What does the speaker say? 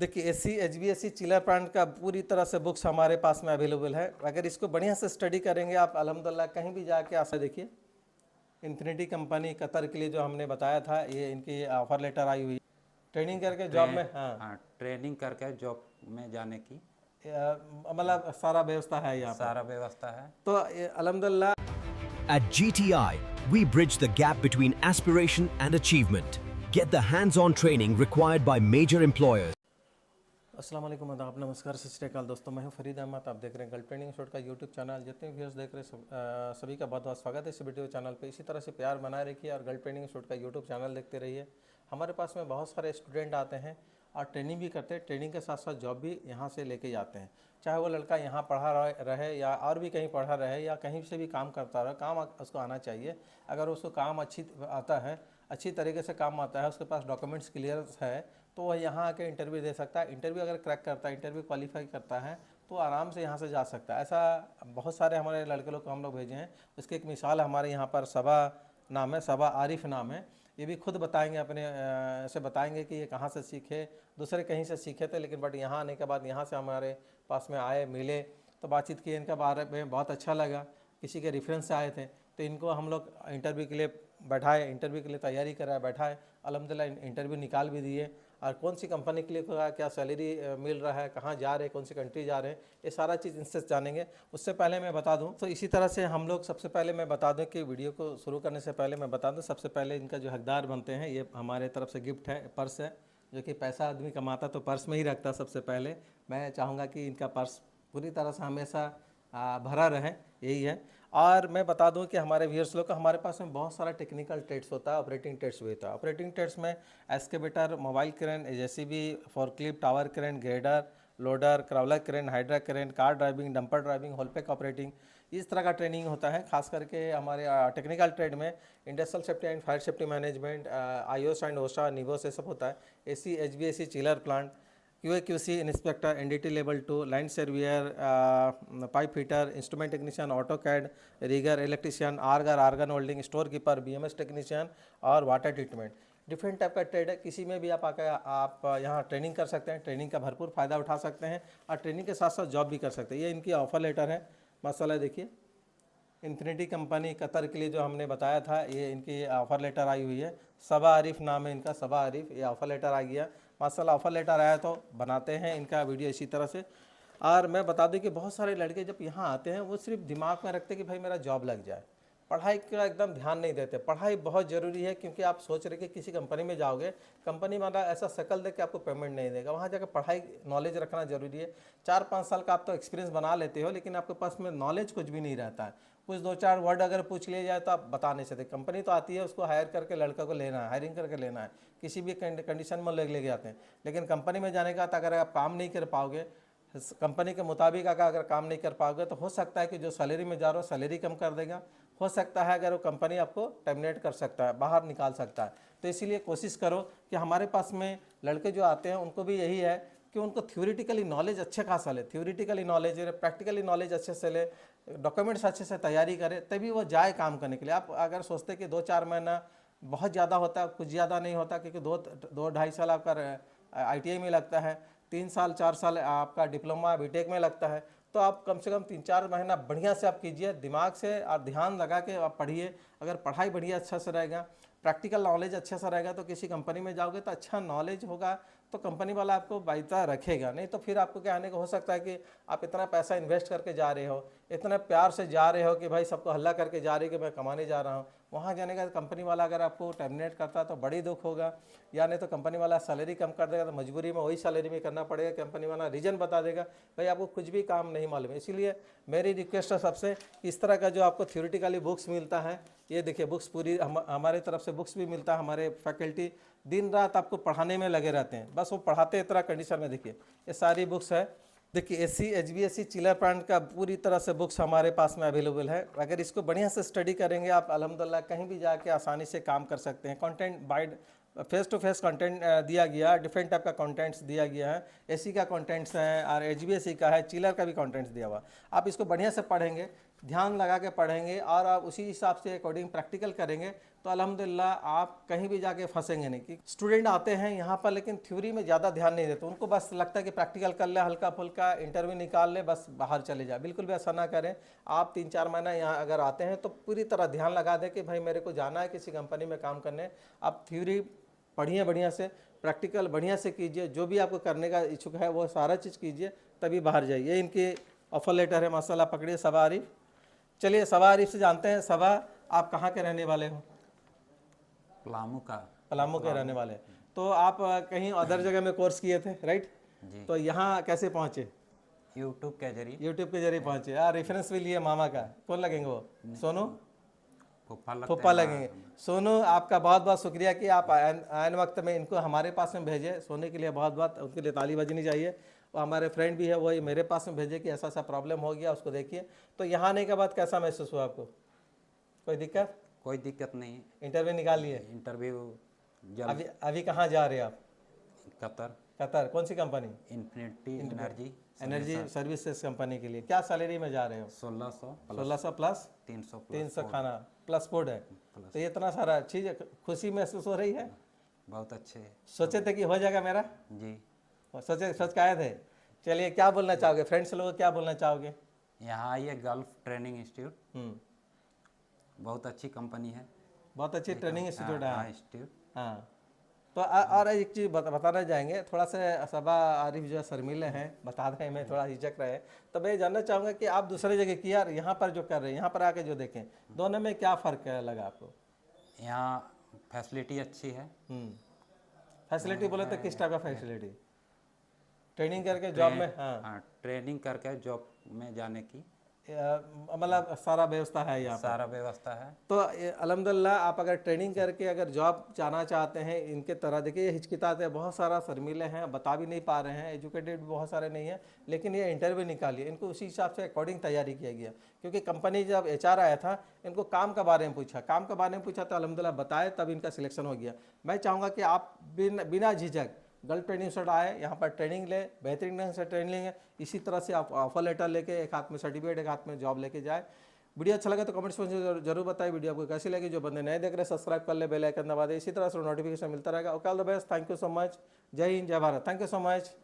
देखिए SC HBSC chiller plant का पूरी तरह से बुक्स हमारे पास में अवेलेबल है। अगर इसको बढ़िया से स्टडी करेंगे आप अल्हम्दुलिल्लाह कहीं भी जाके आसा। देखिए इन्फिनिटी कंपनी कतर के लिए जो हमने बताया था, ये इनकी ऑफर लेटर आई हुई ट्रेनिंग करके जॉब में। हाँ, ट्रेनिंग करके जॉब में जाने की मतलब सारा व्यवस्था है यहाँ पर, सारा व्यवस्था है। तो अल्हम्दुलिल्लाह। At GTI, we bridge the gap between aspiration and achievement. Get the hands-on training required by major employers. अस्सलाम वालेकुम, आदाब, नमस्कार, सत श्री अकाल दोस्तों, मैं हूं फरीद अहमद। आप देख रहे हैं गल्फ ट्रेनिंग शॉट का यूट्यूब चैनल। जितने व्यूअर्स देख रहे हैं सभी का बहुत बहुत स्वागत है इस वीडियो चैनल पे। इसी तरह से प्यार बनाए रखिए और गल्फ ट्रेनिंग शॉट का यूट्यूब चैनल देखते रहिए। हमारे पास में बहुत सारे स्टूडेंट आते हैं और ट्रेनिंग भी करते हैं, ट्रेनिंग के साथ साथ जॉब भी यहाँ से लेके जाते हैं। चाहे वो लड़का यहाँ पढ़ा रहे या और भी कहीं पढ़ा रहे या कहीं से भी काम करता रहे, काम उसको आना चाहिए। अगर उसको काम अच्छी तरीके से काम आता है, उसके पास डॉक्यूमेंट्स क्लियरेंस है, तो वह यहाँ आके इंटरव्यू दे सकता है। इंटरव्यू अगर क्रैक करता है, इंटरव्यू क्वालिफाई करता है, तो आराम से यहाँ से जा सकता है। ऐसा बहुत सारे हमारे लड़के लोग को हम लोग भेजे हैं। उसकी एक मिसाल हमारे यहाँ पर सबा नाम है, सबा आरिफ नाम है। ये भी खुद बताएंगे, अपने से बताएंगे कि ये कहाँ से सीखे। दूसरे कहीं से सीखे थे, लेकिन बट यहाँ आने के बाद यहाँ से हमारे पास में आए, मिले, तो बातचीत की, इनका बारे में बहुत अच्छा लगा। किसी के रेफरेंस से आए थे, तो इनको हम लोग इंटरव्यू के लिए बैठाए, इंटरव्यू के लिए तैयारी कराए, बैठाए। अल्हम्दुलिल्लाह इंटरव्यू निकाल भी दिए। और कौन सी कंपनी के लिए क्या सैलरी मिल रहा है, कहाँ जा रहे हैं, कौन सी कंट्री जा रहे हैं, ये सारा चीज़ इनसे जानेंगे। उससे पहले मैं बता दूं, तो इसी तरह से हम लोग सबसे पहले मैं बता दूं कि वीडियो को शुरू करने से पहले मैं बता दूं, सबसे पहले इनका जो हकदार बनते हैं, ये हमारे तरफ से गिफ्ट है, पर्स है। जो कि पैसा आदमी कमाता तो पर्स में ही रखता। सबसे पहले मैं चाहूँगा कि इनका पर्स पूरी तरह से हमेशा भरा रहे, यही है। और मैं बता दूं कि हमारे व्यूअर्स लोग को, हमारे पास में बहुत सारा टेक्निकल टेस्ट होता है, ऑपरेटिंग टेस्ट भी होता है। ऑपरेटिंग टेस्ट में excavator, mobile crane, JCB, forklift, tower crane, grader, loader, crawler crane, hydra crane, car driving, dumper driving, होलपैक ऑपरेटिंग, इस तरह का ट्रेनिंग होता है। खास करके हमारे टेक्निकल ट्रेड में industrial safety and fire safety management, IOS and OSHA, NEBOSH, ये सब होता है। एसी एचबीएसी chiller plant, QAQC inspector, NDT level 2, line surveyor, pipe fitter, instrument technician, AutoCAD, rigour, electrician, argon holding, store keeper, BMS technician और water treatment. Different type का trade है, किसी में भी आप आकर आप यहाँ ट्रेनिंग कर सकते हैं, ट्रेनिंग का भरपूर फ़ायदा उठा सकते हैं और ट्रेनिंग के साथ साथ जॉब भी कर सकते हैं। ये इनकी ऑफ़र लेटर है, माशाल्लाह। देखिए इन्फिनिटी कंपनी कतर के लिए जो हमने बताया था, ये इनकी ऑफ़र लेटर आई हुई है। सबा आरिफ नाम है इनका, सबा आरिफ, ये ऑफ़र लेटर आ गया माशाल्लाह। ऑफ़र लेटर आया तो बनाते हैं इनका वीडियो इसी तरह से। और मैं बता दूं कि बहुत सारे लड़के जब यहाँ आते हैं, वो सिर्फ दिमाग में रखते हैं कि भाई मेरा जॉब लग जाए, पढ़ाई का एकदम ध्यान नहीं देते। पढ़ाई बहुत ज़रूरी है, क्योंकि आप सोच रहे कि किसी कंपनी में जाओगे, कंपनी वाला ऐसा शक्ल दे के आपको पेमेंट नहीं देगा। वहाँ जाकर पढ़ाई नॉलेज रखना ज़रूरी है। 4-5 साल का आप तो एक्सपीरियंस बना लेते हो, लेकिन आपके पास में नॉलेज कुछ भी नहीं रहता है। कुछ 2-4 वर्ड अगर पूछ लिया जाए तो आप बता नहीं सकते। कंपनी तो आती है, उसको हायर करके लड़का को लेना है, हायरिंग करके लेना है, किसी भी कंडीशन में लेके आते हैं। लेकिन कंपनी में जाने का तो अगर आप काम नहीं कर पाओगे, कंपनी के मुताबिक अगर काम नहीं कर पाओगे, तो हो सकता है कि जो सैलरी में जा रहे हो सैलरी कम कर देगा। हो सकता है अगर वो कंपनी आपको टर्मिनेट कर सकता है, बाहर निकाल सकता है। तो इसीलिए कोशिश करो कि हमारे पास में लड़के जो आते हैं उनको भी यही है कि उनको थ्योरेटिकली नॉलेज अच्छे खासा ले, थ्योरेटिकली नॉलेज, प्रैक्टिकली नॉलेज अच्छे से ले, डॉक्यूमेंट्स अच्छे से तैयारी करे, तभी वो जाए काम करने के लिए। आप अगर सोचते कि 2-4 महीना बहुत ज़्यादा होता है, कुछ ज़्यादा नहीं होता, क्योंकि 2-2.5 साल आपका ITI में लगता है, 3 साल 4 साल आपका डिप्लोमा बीटेक में लगता है। तो आप कम से कम 3-4 महीना बढ़िया से आप कीजिए, दिमाग से और ध्यान लगा के आप पढ़िए। अगर पढ़ाई बढ़िया अच्छा से रहेगा, प्रैक्टिकल नॉलेज अच्छा सा रहेगा, तो किसी कंपनी में जाओगे तो अच्छा नॉलेज होगा, तो कंपनी वाला आपको बायता रखेगा। नहीं तो फिर आपको क्या आने का हो सकता है कि आप इतना पैसा इन्वेस्ट करके जा रहे हो, इतना प्यार से जा रहे हो कि भाई सबको हल्ला करके जा रहे हो कि मैं कमाने जा रहा हूँ, वहाँ जाने का कंपनी वाला अगर आपको टर्मिनेट करता है तो बड़ी दुख होगा। या नहीं तो कंपनी वाला सैलरी कम कर देगा, तो मजबूरी में वही सैलरी में करना पड़ेगा। कंपनी वाला रीज़न बता देगा, भाई आपको कुछ भी काम नहीं मालूम है। इसीलिए मेरी रिक्वेस्ट है सबसे कि इस तरह का जो आपको थ्योरेटिकली बुक्स मिलता है, ये देखिए बुक्स पूरी हमारे तरफ से बुक्स भी मिलता है। हमारे फैकल्टी दिन रात आपको पढ़ाने में लगे रहते हैं, बस वो पढ़ाते इस तरह कंडीशन में। देखिए ये सारी बुक्स है। देखिए एससी एचबीएससी चिलर प्लांट का पूरी तरह से बुक्स हमारे पास में अवेलेबल है। अगर इसको बढ़िया से स्टडी करेंगे आप अल्हम्दुलिल्लाह कहीं भी जाके आसानी से काम कर सकते हैं। Content by face to face content दिया गया है, डिफरेंट टाइप का कंटेंट्स दिया गया है। एसी का कंटेंट्स है और एचबीएससी का है, चिलर का भी कंटेंट्स दिया हुआ। आप इसको बढ़िया से पढ़ेंगे ध्यान लगा के पढ़ेंगे और आप उसी हिसाब से अकॉर्डिंग प्रैक्टिकल करेंगे तो अल्हम्दुलिल्लाह आप कहीं भी जाके फंसेंगे नहीं। कि स्टूडेंट आते हैं यहाँ पर लेकिन थ्योरी में ज़्यादा ध्यान नहीं देते, उनको बस लगता है कि प्रैक्टिकल कर ले, हल्का फुल्का इंटरव्यू निकाल ले, बस बाहर चले जाए। बिल्कुल भी ऐसा ना करें। आप 3-4 महीना यहाँ अगर आते हैं तो पूरी तरह ध्यान लगा दें कि भाई मेरे को जाना है किसी कंपनी में काम करने। आप थ्योरी पढ़िए बढ़िया से, प्रैक्टिकल बढ़िया से कीजिए, जो भी आपको करने का इच्छुक है वो सारा चीज़ कीजिए, तभी बाहर जाइए। ये इनकी ऑफर लेटर है माशाल्लाह। पकड़िए सबा आरिफ। चलिए सबा आरिफ से जानते हैं। सबा, आप कहाँ के रहने वाले हो? पलामू का। पलामू के रहने वाले। तो आप कहीं अदर जगह में कोर्स किए थे, राइट? जी। तो यहाँ कैसे पहुँचे? यूट्यूब के जरिए। यूट्यूब के जरिए पहुँचे। यार रेफरेंस भी लिए मामा का। कौन लगेंगे वो? सोनू? फूफा लगते फुप्पा हैं। लगेंगे। सोनू, आपका बहुत बहुत शुक्रिया कि आप आन वक्त में इनको हमारे पास में भेजे। सोने के लिए बहुत बहुत उनके लिए ताली बजनी चाहिए। और हमारे फ्रेंड भी है, वही मेरे पास में भेजे कि ऐसा ऐसा प्रॉब्लम हो गया, उसको देखिए। तो यहाँ आने के बाद कैसा महसूस हुआ आपको? कोई दिक्कत? कोई दिक्कत नहीं। इंटरव्यू निकाल लिए? इंटरव्यू जल्द। अभी कहाँ जा रहे हैं आप? कतर। कतर। कौन सी company? Infinity Energy. Energy services company के लिए। क्या सैलरी में जा रहे हो? 1600 1600 प्लस 300 300 खाना प्लस फूड है। तो ये इतना सारा चीज़, खुशी महसूस हो रही है? बहुत अच्छे। सोचे थे कि हो जाएगा मेरा? जी। सोच के आए थे। चलिए, क्या बोलना चाहोगे फ्रेंड्स लोगों को, क्या बोलना चाहोगे? यहाँ आइए, गल्फ ट्रेनिंग इंस्टीट्यूट हम्म, बहुत अच्छी कंपनी है। बहुत अच्छी ट्रेनिंग इंस्टीट्यूट हाँ, है। इंस्टीट्यूट। हाँ। तो और एक चीज़ बताना चाहेंगे, थोड़ा सा सबा आरिफ जो है शर्मीले हैं, बता रहे हैं, मैं थोड़ा हिचक रहे हैं। तो मैं जानना चाहूँगा कि आप दूसरे जगह किया और यहाँ पर जो कर रहे हैं, यहाँ पर आके जो देखें, दोनों में क्या फ़र्क लगा आपको? यहाँ फैसिलिटी अच्छी है। फैसिलिटी बोले तो किस टाइप का फैसिलिटी? ट्रेनिंग करके जॉब में? हाँ, हाँ, ट्रेनिंग करके जॉब में जाने की मतलब सारा व्यवस्था है यहाँ पर। सारा व्यवस्था है। तो अल्हम्दुलिल्लाह आप अगर ट्रेनिंग करके अगर जॉब जाना चाहते हैं, इनके तरह देखिए हिचकिचाते हैं, बहुत सारा शर्मीले हैं, बता भी नहीं पा रहे हैं, एजुकेटेड भी बहुत सारे नहीं हैं, लेकिन ये इंटरव्यू निकालिए, इनको उसी हिसाब से अकॉर्डिंग तैयारी किया गया। क्योंकि कंपनी जब HR आया था, इनको काम के बारे में पूछा, काम के बारे में पूछा तो अल्हम्दुलिल्लाह बताए, तब इनका सिलेक्शन हो गया। मैं चाहूँगा कि आप बिना झिझक गल्फ ट्रेनिंग इंस्टीट्यूट आए, यहाँ पर ट्रेनिंग ले, बेहतरीन ढंग से ट्रेनिंग लेंगे। इसी तरह से आप ऑफर लेटर लेके, एक हाथ में सर्टिफिकेट, एक हाथ में जॉब लेके जाए। वीडियो अच्छा लगा तो कमेंट्स में जरूर बताइए। वीडियो आपको कैसी लगी? जो बंदे नए देख रहे हैं सब्सक्राइब कर ले, बेल आइकन दबा दे। इसी तरह से नोटिफिकेशन मिलता रहेगा। All the best. Thank you so much. जय हिंद, जय Bharat. Thank you so much.